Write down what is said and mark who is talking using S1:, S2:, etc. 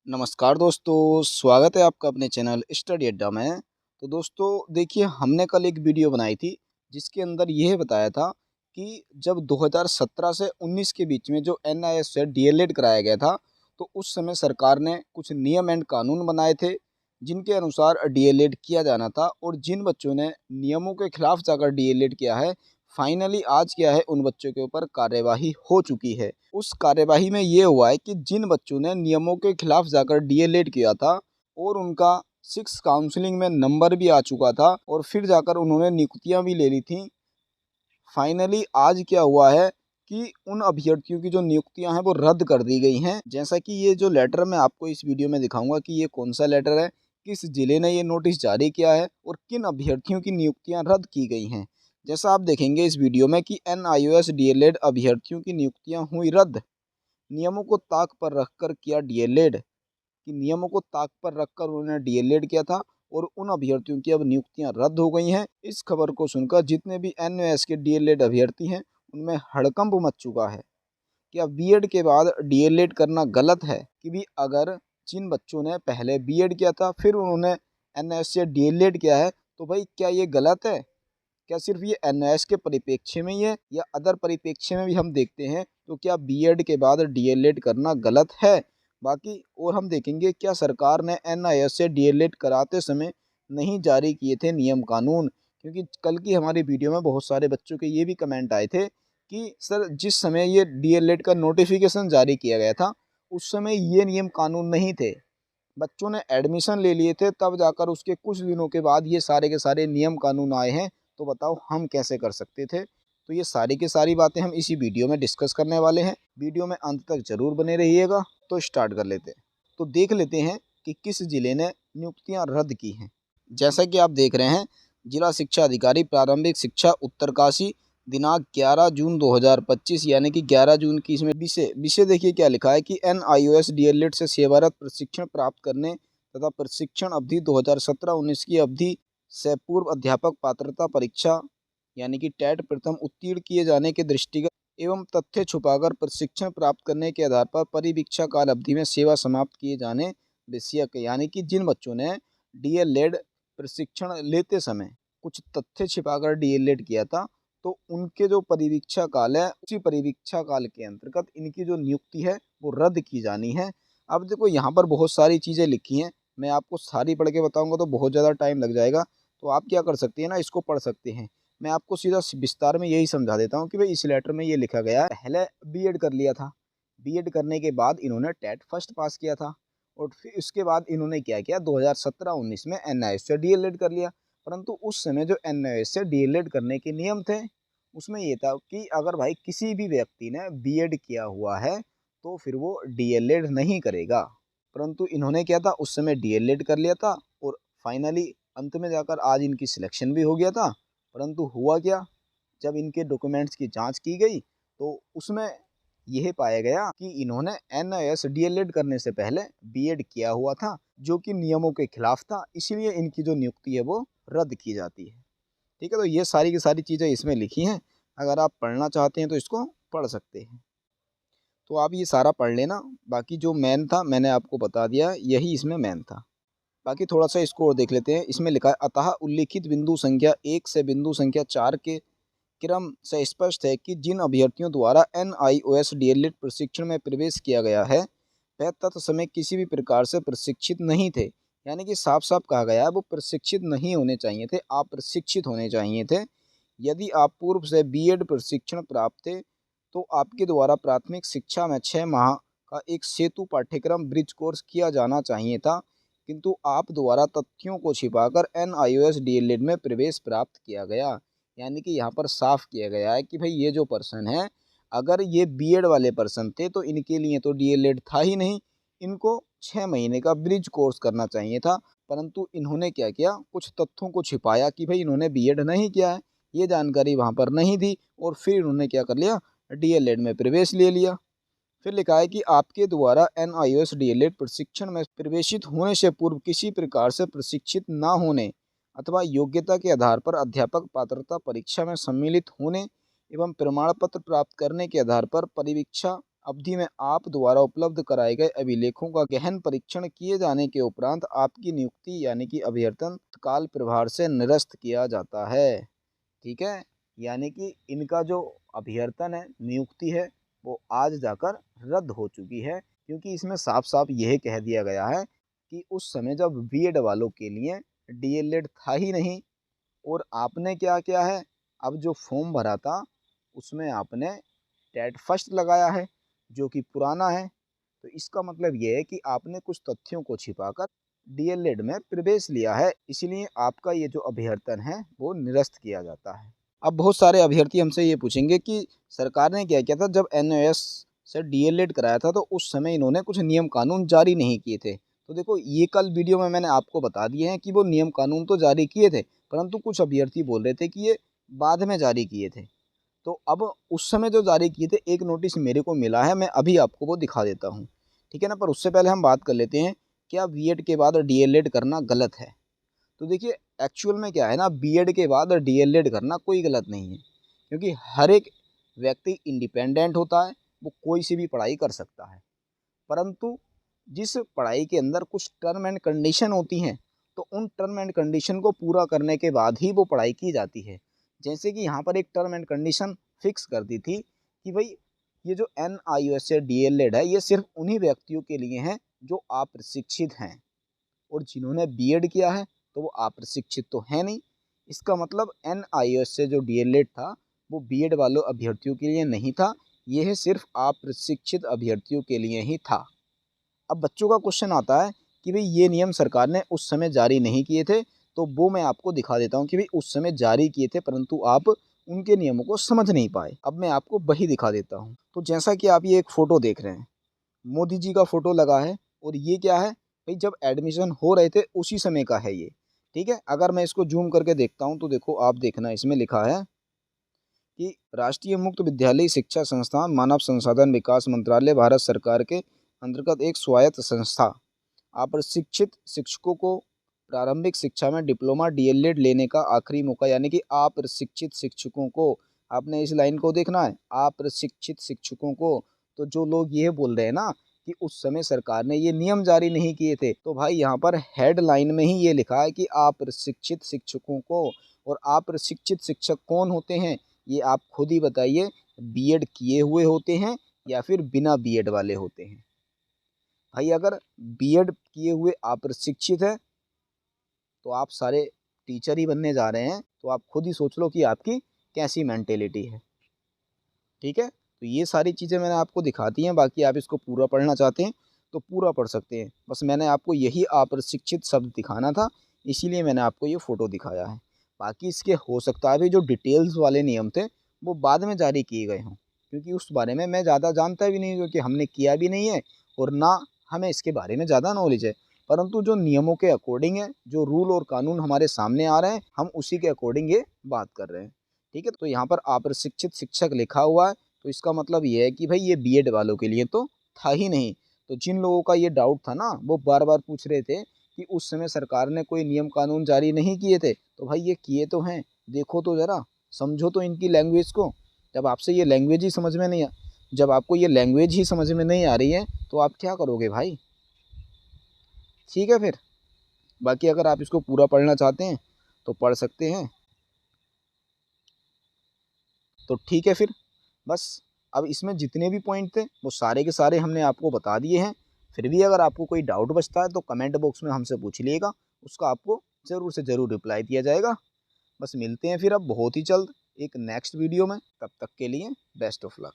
S1: नमस्कार दोस्तों, स्वागत है आपका अपने चैनल स्टडी अड्डा में। तो दोस्तों देखिए, हमने कल एक वीडियो बनाई थी जिसके अंदर यह बताया था कि जब 2017 से 19 के बीच में जो एनआईएस से डीएलएड कराया गया था, तो उस समय सरकार ने कुछ नियम एंड कानून बनाए थे जिनके अनुसार डीएलएड किया जाना था। और जिन बच्चों ने नियमों के खिलाफ जाकर डीएलएड किया है, फाइनली आज क्या है, उन बच्चों के ऊपर कार्यवाही हो चुकी है। उस कार्यवाही में ये हुआ है कि जिन बच्चों ने नियमों के खिलाफ जाकर डीएलएड किया था और उनका 6 काउंसलिंग में नंबर भी आ चुका था और फिर जाकर उन्होंने नियुक्तियां भी ले ली थी, फाइनली आज क्या हुआ है कि उन अभ्यर्थियों की जो नियुक्तियां हैं वो रद्द कर दी गई हैं। जैसा कि ये जो लेटर मैं आपको इस वीडियो में दिखाऊंगा कि ये कौन सा लेटर है, किस जिले ने ये नोटिस जारी किया है और किन अभ्यर्थियों की नियुक्तियां रद्द की गई हैं। जैसा आप देखेंगे इस वीडियो में कि एनआईओएस डीएलएड अभ्यर्थियों की नियुक्तियां हुई रद्द। नियमों को ताक पर रखकर किया डीएलएड, कि नियमों को ताक पर रखकर उन्होंने डीएलएड किया था और उन अभ्यर्थियों की अब नियुक्तियां रद्द हो गई हैं। इस खबर को सुनकर जितने भी एनएस के डीएलएड अभ्यर्थी हैं उनमें हड़कंप मच चुका है। क्या बीएड के बाद डीएलएड करना गलत है? कि भी अगर जिन बच्चों ने पहले बीएड किया था फिर उन्होंने एनएस से डीएलएड किया है, तो भाई क्या ये गलत है? क्या सिर्फ ये एनएस के परिप्रेक्ष्य में ही है या अदर परिप्रेक्ष्य में भी हम देखते हैं तो क्या बीएड के बाद डीएलएड करना गलत है? बाकी और हम देखेंगे क्या सरकार ने एनआईएस से डीएलएड कराते समय नहीं जारी किए थे नियम कानून, क्योंकि कल की हमारी वीडियो में बहुत सारे बच्चों के ये भी कमेंट आए थे कि सर जिस समय ये डीएलएड का नोटिफिकेशन जारी किया गया था उस समय ये नियम कानून नहीं थे, बच्चों ने एडमिशन ले लिए थे, तब जाकर उसके कुछ दिनों के बाद ये सारे के सारे नियम कानून आए हैं। तो बताओ हम कैसे कर सकते थे? तो ये सारी की सारी बातें हम इसी वीडियो में डिस्कस करने वाले हैं। वीडियो में अंत तक जरूर बने रहिएगा। तो स्टार्ट कर लेते हैं। तो देख लेते हैं कि किस जिले ने नियुक्तियां रद्द की हैं। जैसा कि आप देख रहे हैं, जिला शिक्षा अधिकारी प्रारंभिक शिक्षा उत्तरकाशी, दिनांक 11 जून 2025 यानी कि 11 जून की इसमें विषय विषय देखिए क्या लिखा है कि एनआईओएस डीएलएड से सेवारत प्रशिक्षण प्राप्त करने तथा प्रशिक्षण अवधि 2017-19 की अवधि से पूर्व अध्यापक पात्रता परीक्षा यानी कि टेट प्रथम उत्तीर्ण किए जाने के दृष्टिगत एवं तथ्य छुपाकर प्रशिक्षण प्राप्त करने के आधार पर परिवीक्षा काल अवधि में सेवा समाप्त किए जाने विषयक, यानी कि जिन बच्चों ने डीएलएड प्रशिक्षण लेते समय कुछ तथ्य छिपाकर डीएलएड किया था, तो उनके जो परिवीक्षा काल है उसी परिवीक्षा काल के अंतर्गत इनकी जो नियुक्ति है वो रद्द की जानी है। अब देखो यहाँ पर बहुत सारी चीज़ें लिखी हैं, मैं आपको सारी पढ़ के बताऊंगा तो बहुत ज़्यादा टाइम लग जाएगा। तो आप क्या कर सकते हैं ना, इसको पढ़ सकते हैं। मैं आपको सीधा विस्तार में यही समझा देता हूँ कि भाई इस लेटर में ये लिखा गया है, पहले बीएड कर लिया था, बीएड करने के बाद इन्होंने टेट फर्स्ट पास किया था और फिर उसके बाद इन्होंने क्या किया, 2017-19 में एनआईएस से डीएलएड कर लिया। परंतु उस समय जो एनआईएस से डीएलएड करने के नियम थे उसमें ये था कि अगर भाई किसी भी व्यक्ति ने बीएड किया हुआ है तो फिर वो डीएलएड नहीं करेगा। परंतु इन्होंने क्या था, उस समय डीएलएड कर लिया था और फाइनली अंत में जाकर आज इनकी सिलेक्शन भी हो गया था। परंतु हुआ क्या, जब इनके डॉक्यूमेंट्स की जांच की गई तो उसमें यह पाया गया कि इन्होंने एनआईएस डीएलएड करने से पहले बीएड किया हुआ था, जो कि नियमों के खिलाफ था, इसीलिए इनकी जो नियुक्ति है वो रद्द की जाती है। ठीक है, तो ये सारी की सारी चीज़ें इसमें लिखी हैं। अगर आप पढ़ना चाहते हैं तो इसको पढ़ सकते हैं। तो आप ये सारा पढ़ लेना। बाकी जो मेन था मैंने आपको बता दिया, यही इसमें मेन था। बाकी थोड़ा सा इसको और देख लेते हैं। इसमें लिखा है, अतः उल्लिखित बिंदु संख्या 1 से बिंदु संख्या 4 के क्रम से स्पष्ट है कि जिन अभ्यर्थियों द्वारा एनआईओएस डीएलएड प्रशिक्षण में प्रवेश किया गया है वह तत्समय किसी भी प्रकार से प्रशिक्षित नहीं थे। यानी कि साफ साफ कहा गया है वो प्रशिक्षित नहीं होने चाहिए थे, आप प्रशिक्षित होने चाहिए थे। यदि आप पूर्व से बीएड प्रशिक्षण प्राप्त थे तो आपके द्वारा प्राथमिक शिक्षा में 6 माह का एक सेतु पाठ्यक्रम ब्रिज कोर्स किया जाना चाहिए था, किंतु आप द्वारा तथ्यों को छिपाकर एनआईओएस डीएलएड में प्रवेश प्राप्त किया गया। यानी कि यहाँ पर साफ किया गया है कि भाई ये जो पर्सन है, अगर ये बीएड वाले पर्सन थे तो इनके लिए तो डीएलएड था ही नहीं, इनको 6 महीने का ब्रिज कोर्स करना चाहिए था। परंतु इन्होंने क्या किया, कुछ तथ्यों को छिपाया कि भाई इन्होंने बीएड नहीं किया है, ये जानकारी वहाँ पर नहीं थी और फिर इन्होंने क्या कर लिया, डीएलएड में प्रवेश ले लिया। फिर लिखा है कि आपके द्वारा एनआईओएस डीएलएड प्रशिक्षण में प्रवेशित होने से पूर्व किसी प्रकार से प्रशिक्षित न होने अथवा योग्यता के आधार पर अध्यापक पात्रता परीक्षा में सम्मिलित होने एवं प्रमाण पत्र प्राप्त करने के आधार पर परिवीक्षा अवधि में आप द्वारा उपलब्ध कराए गए अभिलेखों का गहन परीक्षण किए जाने के उपरांत आपकी नियुक्ति यानी कि अभ्यर्थन तत्काल प्रभार से निरस्त किया जाता है। ठीक है, यानी कि इनका जो अभ्यर्थन है, नियुक्ति है, वो आज जाकर रद्द हो चुकी है, क्योंकि इसमें साफ साफ यह कह दिया गया है कि उस समय जब बीएड वालों के लिए डीएलएड था ही नहीं, और आपने क्या किया है, अब जो फॉर्म भरा था उसमें आपने टेट फर्स्ट लगाया है जो कि पुराना है। तो इसका मतलब ये है कि आपने कुछ तथ्यों को छिपाकर डीएलएड में प्रवेश लिया है, इसलिए आपका ये जो अभ्यर्थन है वो निरस्त किया जाता है। अब बहुत सारे अभ्यर्थी हमसे ये पूछेंगे कि सरकार ने क्या किया था जब एनओएस से डीएलएड कराया था, तो उस समय इन्होंने कुछ नियम कानून जारी नहीं किए थे। तो देखो, ये कल वीडियो में मैंने आपको बता दिए हैं कि वो नियम कानून तो जारी किए थे, परंतु कुछ अभ्यर्थी बोल रहे थे कि ये बाद में जारी किए थे। तो अब उस समय जो जारी किए थे, एक नोटिस मेरे को मिला है, मैं अभी आपको वो दिखा देता हूँ। ठीक है ना, पर उससे पहले हम बात कर लेते हैं, क्या बीएड के बाद डीएलएड करना गलत है? तो देखिए, एक्चुअल में क्या है ना, बीएड के बाद डीएलएड करना कोई गलत नहीं है, क्योंकि हर एक व्यक्ति इंडिपेंडेंट होता है, वो कोई सी भी पढ़ाई कर सकता है। परंतु जिस पढ़ाई के अंदर कुछ टर्म एंड कंडीशन होती हैं, तो उन टर्म एंड कंडीशन को पूरा करने के बाद ही वो पढ़ाई की जाती है। जैसे कि यहाँ पर एक टर्म एंड कंडीशन फिक्स कर दी थी कि भाई, ये जो NIOS या डीएलएड है, ये सिर्फ उन्हीं व्यक्तियों के लिए है जो अप्रशिक्षित हैं, और जिन्होंने बीएड किया है तो वो अप्रशिक्षित तो है नहीं। इसका मतलब NIOS से जो डीएलएड था वो बीएड वालों अभ्यर्थियों के लिए नहीं था, यह सिर्फ अप्रशिक्षित अभ्यर्थियों के लिए ही था। अब बच्चों का क्वेश्चन आता है कि भाई, ये नियम सरकार ने उस समय जारी नहीं किए थे, तो वो मैं आपको दिखा देता हूँ कि भाई उस समय जारी किए थे, परंतु आप उनके नियमों को समझ नहीं पाए। अब मैं आपको वही दिखा देता हूँ। तो जैसा कि आप ये एक फ़ोटो देख रहे हैं, मोदी जी का फ़ोटो लगा है, और ये क्या है भाई, जब एडमिशन हो रहे थे उसी समय का है ये। ठीक है, अगर मैं इसको जूम करके देखता हूँ तो देखो, आप देखना, इसमें लिखा है कि राष्ट्रीय मुक्त विद्यालय शिक्षा संस्थान मानव संसाधन विकास मंत्रालय भारत सरकार के अंतर्गत एक स्वायत्त संस्था। अप्रशिक्षित शिक्षकों को प्रारंभिक शिक्षा में डिप्लोमा डीएलएड लेने का आखिरी मौका, यानी कि अप्रशिक्षित शिक्षकों को, आपने इस लाइन को देखना है, अप्रशिक्षित शिक्षकों को। तो जो लोग ये बोल रहे हैं ना कि उस समय सरकार ने ये नियम जारी नहीं किए थे, तो भाई यहाँ पर हेडलाइन में ही ये लिखा है कि अप्रशिक्षित शिक्षकों को। और अप्रशिक्षित शिक्षक कौन होते हैं, ये आप खुद ही बताइए, बीएड किए हुए होते हैं या फिर बिना बीएड वाले होते हैं? भाई, अगर बीएड किए हुए अप्रशिक्षित है तो आप सारे टीचर ही बनने जा रहे हैं, तो आप खुद ही सोच लो कि आपकी कैसी मेंटेलिटी है। ठीक है, तो ये सारी चीज़ें मैंने आपको दिखा दी हैं, बाकी आप इसको पूरा पढ़ना चाहते हैं तो पूरा पढ़ सकते हैं। बस मैंने आपको यही अप्रशिक्षित शब्द दिखाना था, इसीलिए मैंने आपको ये फ़ोटो दिखाया है। बाकी इसके हो सकता है भी जो डिटेल्स वाले नियम थे वो बाद में जारी किए गए हों, क्योंकि उस बारे में मैं ज़्यादा जानता भी नहीं हूँ, क्योंकि हमने किया भी नहीं है और ना हमें इसके बारे में ज़्यादा नॉलेज है। परंतु जो नियमों के अकॉर्डिंग है, जो रूल और कानून हमारे सामने आ रहे हैं, हम उसी के अकॉर्डिंग ये बात कर रहे हैं। ठीक है, तो यहाँ पर अप्रशिक्षित शिक्षक लिखा हुआ है, तो इसका मतलब ये है कि भाई ये बीएड वालों के लिए तो था ही नहीं। तो जिन लोगों का ये डाउट था ना, वो बार बार पूछ रहे थे कि उस समय सरकार ने कोई नियम कानून जारी नहीं किए थे, तो भाई ये किए तो हैं, देखो तो ज़रा, समझो तो इनकी लैंग्वेज को। जब आपसे ये लैंग्वेज ही समझ में नहीं आ जब आपको ये लैंग्वेज ही समझ में नहीं आ रही है, तो आप क्या करोगे भाई? ठीक है फिर, बाकी अगर आप इसको पूरा पढ़ना चाहते हैं तो पढ़ सकते हैं। तो ठीक है फिर, बस अब इसमें जितने भी पॉइंट थे वो सारे के सारे हमने आपको बता दिए हैं। फिर भी अगर आपको कोई डाउट बचता है तो कमेंट बॉक्स में हमसे पूछ लीजिएगा, उसका आपको ज़रूर से ज़रूर रिप्लाई दिया जाएगा। बस मिलते हैं फिर अब बहुत ही जल्द एक नेक्स्ट वीडियो में, तब तक के लिए बेस्ट ऑफ लक।